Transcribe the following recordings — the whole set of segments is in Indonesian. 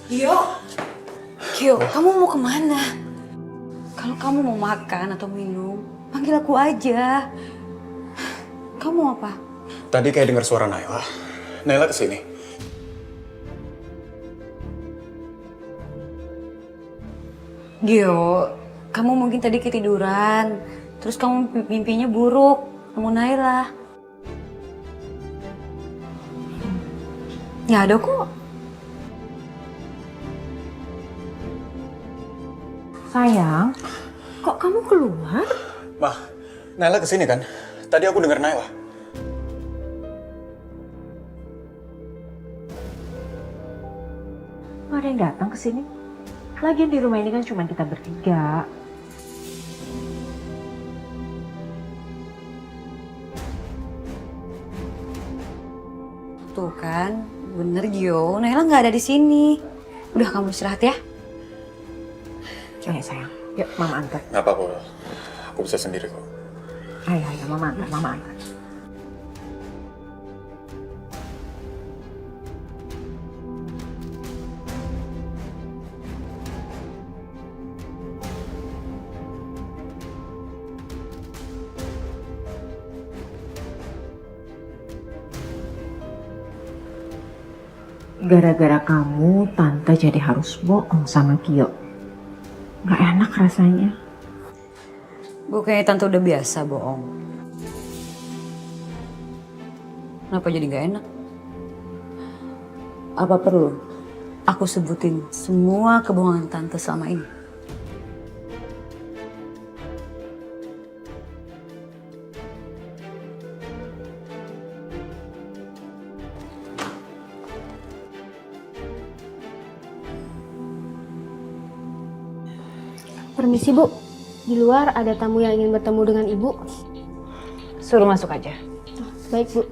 Gio, Gio, kamu mau kemana? Kalau kamu mau makan atau minum, panggil aku aja. Kamu mau apa? Tadi kayak dengar suara Naila. Naila kesini. Gio, kamu mungkin tadi ketiduran. Terus kamu mimpinya buruk. Kamu Naila. Nggak ada kok. Sayang, kok kamu keluar? Mah, Naila kesini kan? Tadi aku dengar Naila. Gak ada yang datang ke sini. Lagian di rumah ini kan cuma kita bertiga. Tuh kan, bener Gio. Naila nggak ada di sini. Udah kamu istirahat ya. Ayo sayang, yuk mama antar. Nggak apa-apa, aku bisa sendiri kok. Ayo, mama antar, mama antar. Gara-gara kamu, Tante jadi harus bohong sama Gio. Gak enak rasanya. Gue kayaknya tante udah biasa bohong. Kenapa jadi gak enak? Apa perlu aku sebutin semua kebohongan tante selama ini? Permisi Bu, di luar ada tamu yang ingin bertemu dengan Ibu. Suruh masuk aja. Baik Bu.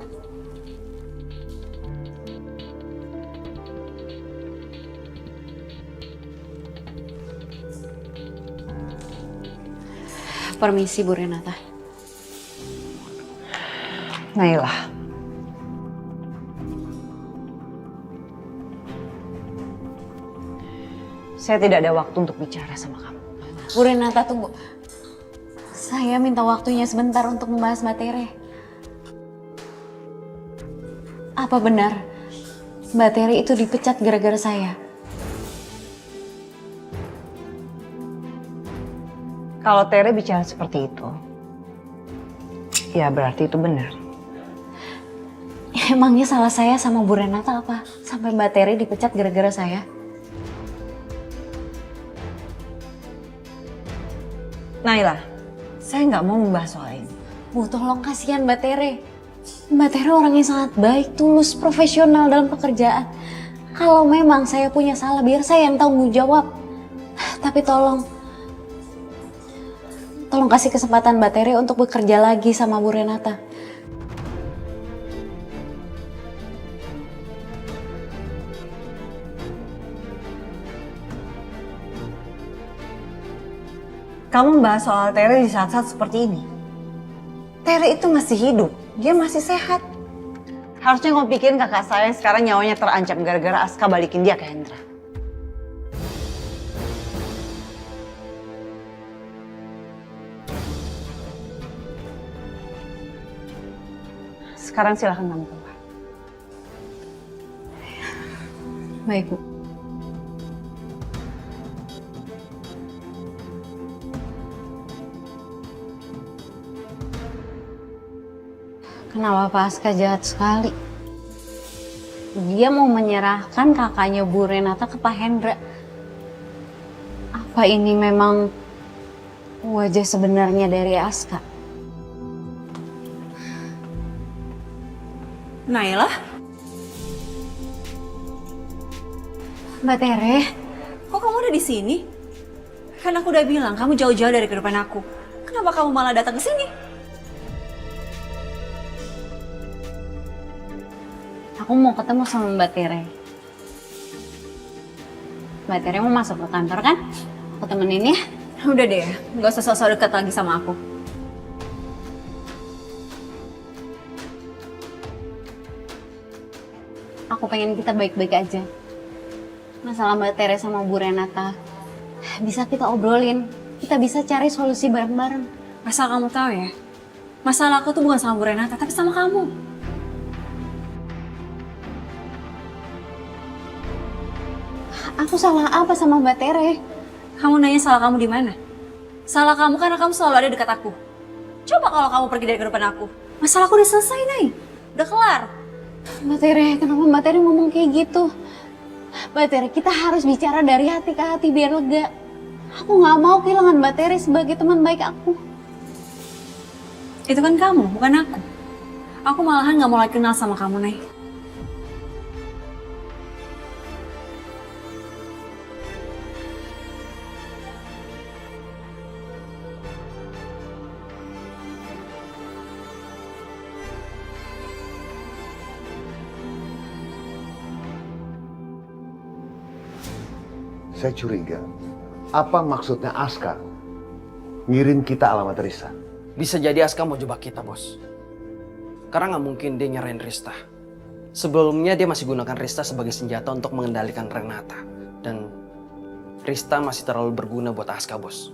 Permisi Bu Renata. Naila. Saya tidak ada waktu untuk bicara sama kamu. Bu Renata tunggu. Saya minta waktunya sebentar untuk membahas materi. Apa benar Mbak Tere itu dipecat gara-gara saya? Kalau Tere bicara seperti itu, ya berarti itu benar. Emangnya salah saya sama Bu Renata apa? Sampai Mbak Tere dipecat gara-gara saya? Naila, saya nggak mau membahas soal ini. Bu, tolong kasihan Mbak Tere. Mbak Tere orang yang sangat baik, tulus, profesional dalam pekerjaan. Kalau memang saya punya salah, biar saya yang tanggung jawab. Tapi tolong kasih kesempatan Mbak Tere untuk bekerja lagi sama Bu Renata. Kamu membahas soal Tere di saat-saat seperti ini. Tere itu masih hidup, dia masih sehat. Harusnya kamu pikirin kakak saya yang sekarang nyawanya terancam gara-gara Aska balikin dia ke Hendra. Sekarang silahkan kamu keluar. Baik, Bu. Kenapa Pak Aska jahat sekali? Dia mau menyerahkan kakaknya Bu Renata ke Pak Hendra. Apa ini memang wajah sebenarnya dari Aska? Naila? Mbak Tere, Kok kamu udah di sini? Kan aku udah bilang kamu jauh-jauh dari kehidupan aku. Kenapa kamu malah datang ke sini? aku mau ketemu sama Mbak Tere. Mbak Tere mau masuk ke kantor kan? Aku temenin ya. Udah deh, nggak usah sosok dekat lagi sama aku. Aku pengen kita baik-baik aja. masalah Mbak Tere sama Bu Renata bisa kita obrolin. Kita bisa cari solusi bareng-bareng. Asal kamu tahu ya, masalah aku tuh bukan sama Bu Renata, tapi sama kamu. Aku salah apa sama Mbak Tere? Kamu nanya salah kamu di mana? Salah kamu karena kamu selalu ada dekat aku. Coba kalau kamu pergi dari kehidupan aku. Masalah aku udah selesai, Nay. Udah kelar. Mbak Tere, kenapa Mbak Tere ngomong kayak gitu? Mbak Tere, kita harus bicara dari hati ke hati biar lega. Aku gak mau kehilangan Mbak Tere sebagai teman baik aku. Itu kan kamu, bukan aku. Aku malahan gak mau lagi kenal sama kamu, Nay. Saya curiga, apa maksudnya Aska ngirim kita alamat Rista? Bisa jadi Aska mau jebak kita, bos. Karena nggak mungkin dia nyerahin Rista. Sebelumnya dia masih gunakan Rista sebagai senjata untuk mengendalikan Renata. Dan Rista masih terlalu berguna buat Aska, bos.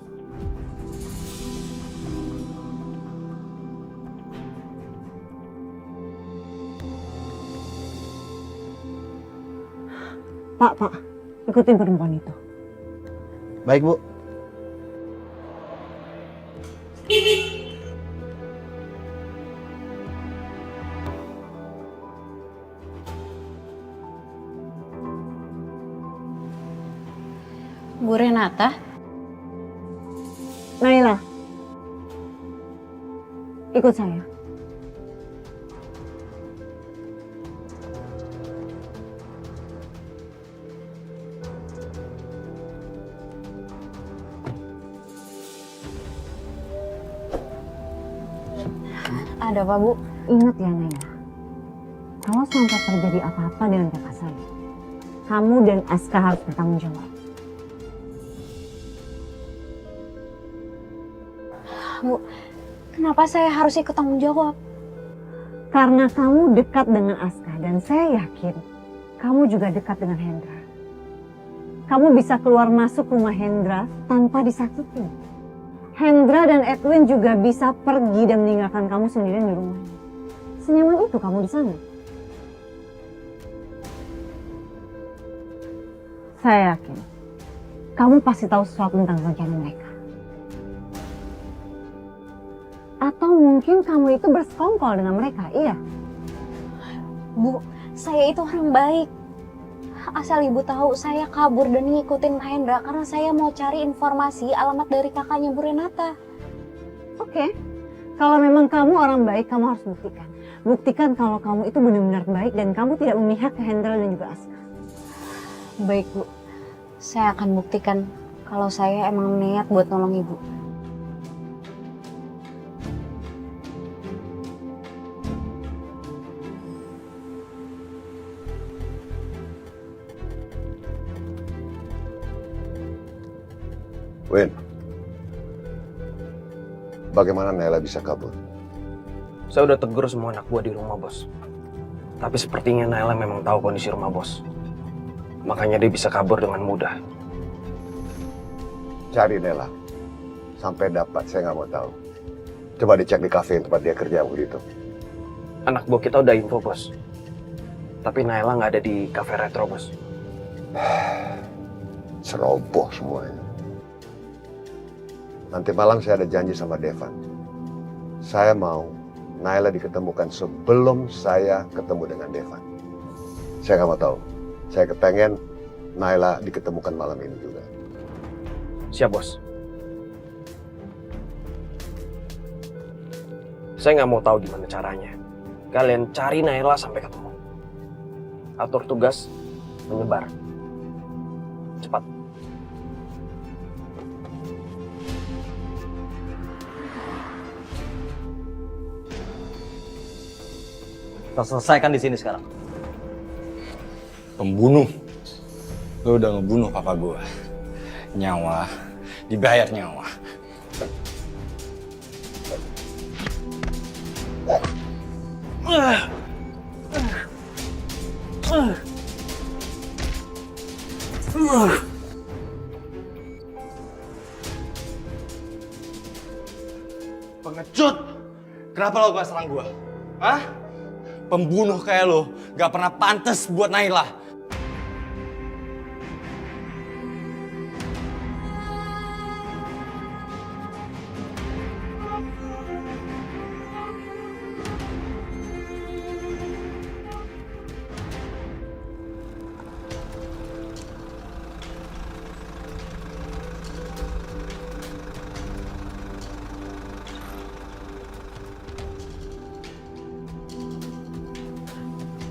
Pak, ikutin perempuan itu. Baik, Bu. Bu Renata, Naila, ikut saya. ada apa Bu? Ingat ya Naila, kalau sampai terjadi apa-apa dengan kakak saya, kamu dan Aska harus bertanggung jawab. Bu, kenapa saya harus ikut tanggung jawab? Karena kamu dekat dengan Aska dan saya yakin kamu juga dekat dengan Hendra. Kamu bisa keluar masuk rumah Hendra tanpa disakiti. Hendra dan Edwin juga bisa pergi dan meninggalkan kamu sendirian di rumahnya. Senyaman itu kamu di sana. Saya yakin kamu pasti tahu sesuatu tentang rencana mereka. Atau mungkin kamu itu bersekongkol dengan mereka, iya? Bu, saya itu orang baik. Asal ibu tahu saya kabur dan ngikutin Hendra karena saya mau cari informasi alamat dari kakaknya Bu Renata. Oke, kalau memang kamu orang baik, kamu harus buktikan. Buktikan kalau kamu itu benar-benar baik dan kamu tidak memihak ke Hendra dan juga Aska. Baik Bu, saya akan buktikan kalau saya emang niat buat nolong ibu. Win, bagaimana Naila bisa kabur? Saya udah tegur semua anak buah di rumah, bos. Tapi sepertinya Naila memang tahu kondisi rumah bos. Makanya dia bisa kabur dengan mudah. Cari Naila. Sampai dapat, saya nggak mau tahu. Coba dicek di kafe tempat dia kerja begitu. Anak buah kita udah info, bos. Tapi Naila nggak ada di cafe retro, bos. Ceroboh semuanya. Nanti malam saya ada janji sama Devan. Saya mau Naila diketemukan sebelum saya ketemu dengan Devan. Saya nggak mau tahu. Saya kepengen Naila diketemukan malam ini juga. Siap, bos. Saya nggak mau tahu gimana caranya. Kalian cari Naila sampai ketemu. Atur tugas, menyebar. Cepat. Kita selesaikan di sini sekarang. Pembunuh. Lo udah ngebunuh papa gue. Nyawa. Dibayar nyawa. Pengecut! Kenapa lo gak serang gue? Hah? Pembunuh kayak lo gak pernah pantas buat Naila.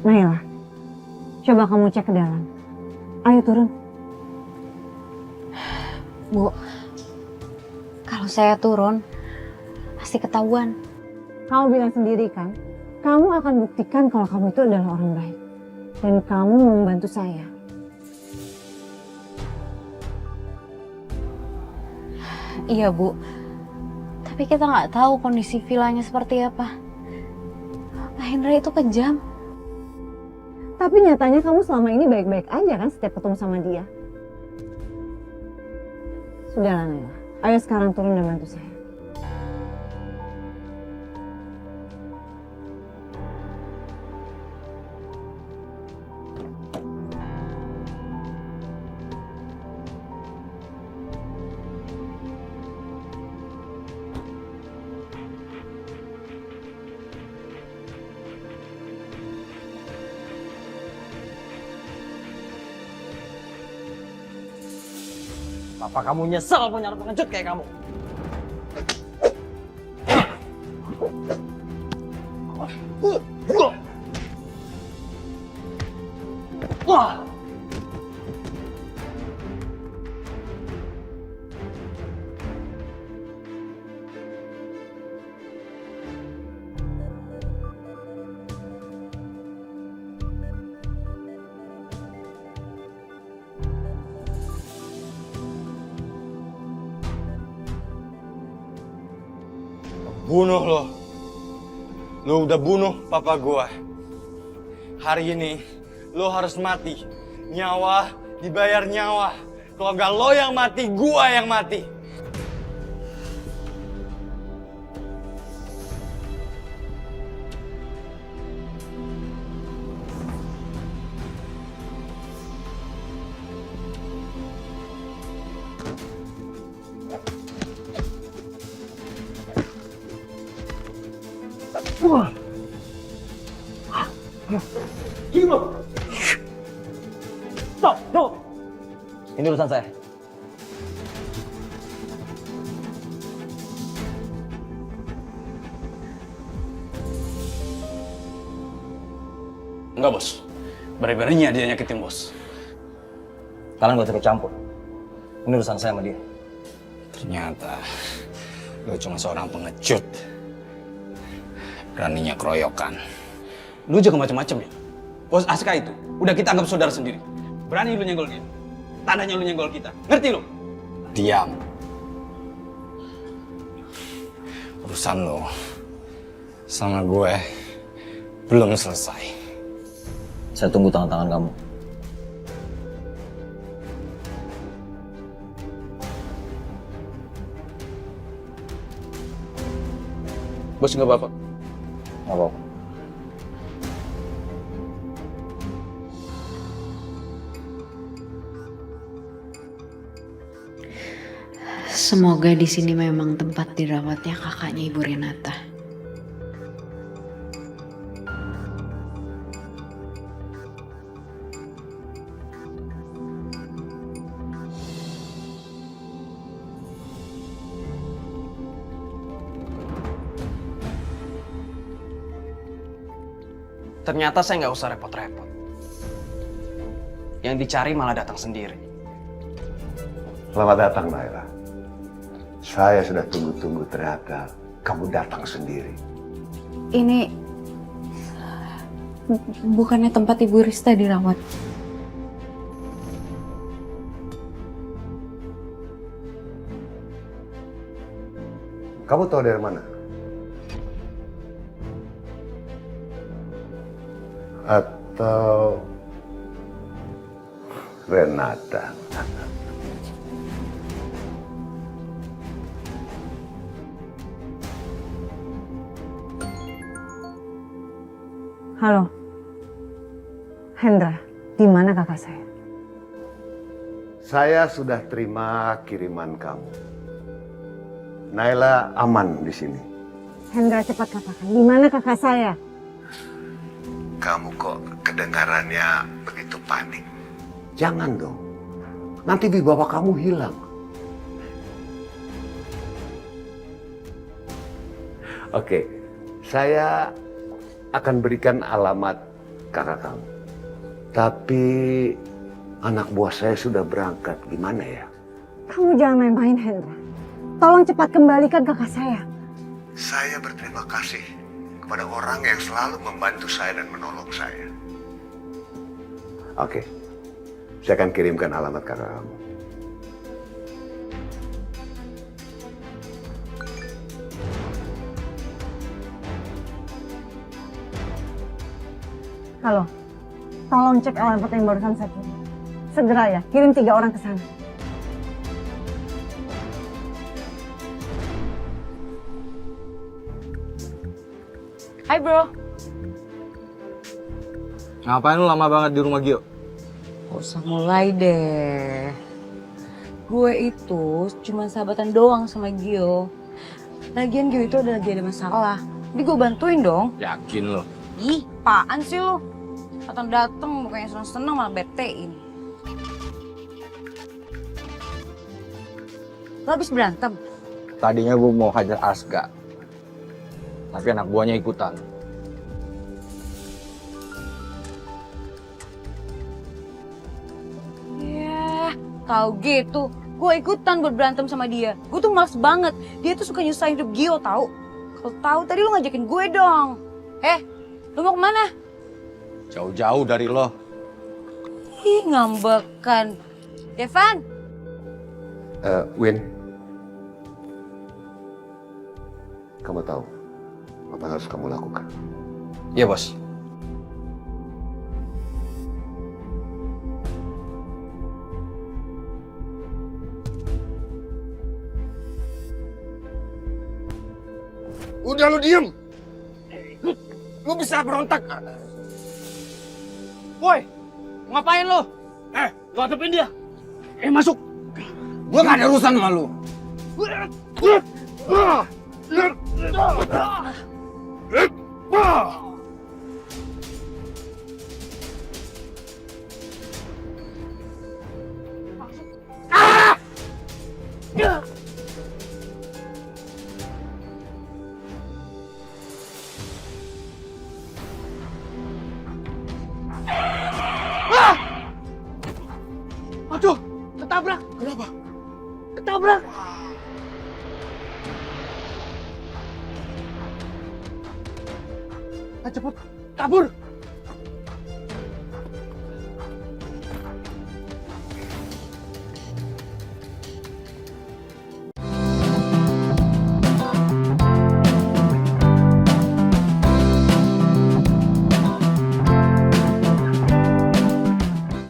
Naila, coba kamu cek ke dalam. Ayo turun. Bu, kalau saya turun, pasti ketahuan. Kamu bilang sendiri kan, kamu akan buktikan kalau kamu itu adalah orang baik. Dan kamu mau membantu saya. Iya Bu, tapi kita nggak tahu kondisi vilanya seperti apa. Pak Hendra itu kejam. Tapi nyatanya kamu selama ini baik-baik aja kan setiap ketemu sama dia. Sudahlah Naila, ayo sekarang turun dan bantu saya. Bapak kamu nyesel punya anak pengecut kayak kamu. Bunuh lo. Lo udah bunuh papa gua. Hari ini lo harus mati. Nyawa dibayar nyawa. Kalau nggak lo yang mati, gua yang mati. Stop, no. Ini urusan saya. Enggak, Bos. Berani-beraninya dia nyakitin Bos. Kalian gak usah ikut campur. Ini urusan saya sama dia. Ternyata lo cuma seorang pengecut. Beraninya keroyokan. Lu juga macam-macam ya. Bos Aska itu udah kita anggap saudara sendiri. Berani lu nyenggol dia. Tandanya lu nyenggol kita. Ngerti lu? Diam. Urusan lo sama gue belum selesai. Saya tunggu tangan-tangan kamu. Bos nggak apa-apa. Nggak apa-apa. Semoga di sini memang tempat dirawatnya kakaknya Ibu Renata. Ternyata saya nggak usah repot-repot. Yang dicari malah datang sendiri. Selamat datang, Naila. Saya sudah tunggu-tunggu, ternyata kamu datang sendiri. Ini bukannya tempat Ibu Rista dirawat. Kamu tahu dari mana? Atau Renata? Halo. Hendra, di mana kakak saya? Saya sudah terima kiriman kamu. Naila aman di sini. Hendra, cepat katakan, di mana kakak saya? Kamu kok kedengarannya begitu panik? Jangan dong. Nanti wibawa kamu hilang. Oke, saya akan berikan alamat kakak kamu. Tapi anak buah saya sudah berangkat, gimana ya? Kamu jangan main-main, Hendra. Tolong cepat kembalikan kakak saya. Saya berterima kasih kepada orang yang selalu membantu saya dan menolong saya. Oke, saya akan kirimkan alamat kakak kamu. Halo, tolong cek alamat yang barusan saya kirim. Segera ya, kirim 3 orang ke sana. Hai bro. Ngapain lu lama banget di rumah Gio? Gak usah mulai deh. Gue itu cuma sahabatan doang sama Gio. Lagian Gio itu lagi ada masalah. Jadi gue bantuin dong. Yakin lo? Ih, apaan sih lo? Datang-datang bukannya seneng-seneng malah betein. Lo habis berantem? Tadinya gue mau hajar Aska. Tapi anak buahnya ikutan. Ya, tau gitu. Gue ikutan buat berantem sama dia. Gue tuh males banget. Dia tuh suka nyusahin hidup Gio tau. Kalau tahu tadi lo ngajakin gue dong. Lo mau kemana? Jauh-jauh dari lo. Ih, ngambekan. Devan, Win, kamu tahu apa yang harus kamu lakukan? Iya bos. Udah lu diem. Lu bisa berontak. Woi, ngapain lu? Lu hadapin dia. Masuk. Gua gak ada urusan sama lu. Aduh, ketabrak. Kenapa? Ketabrak. Cepet, kabur.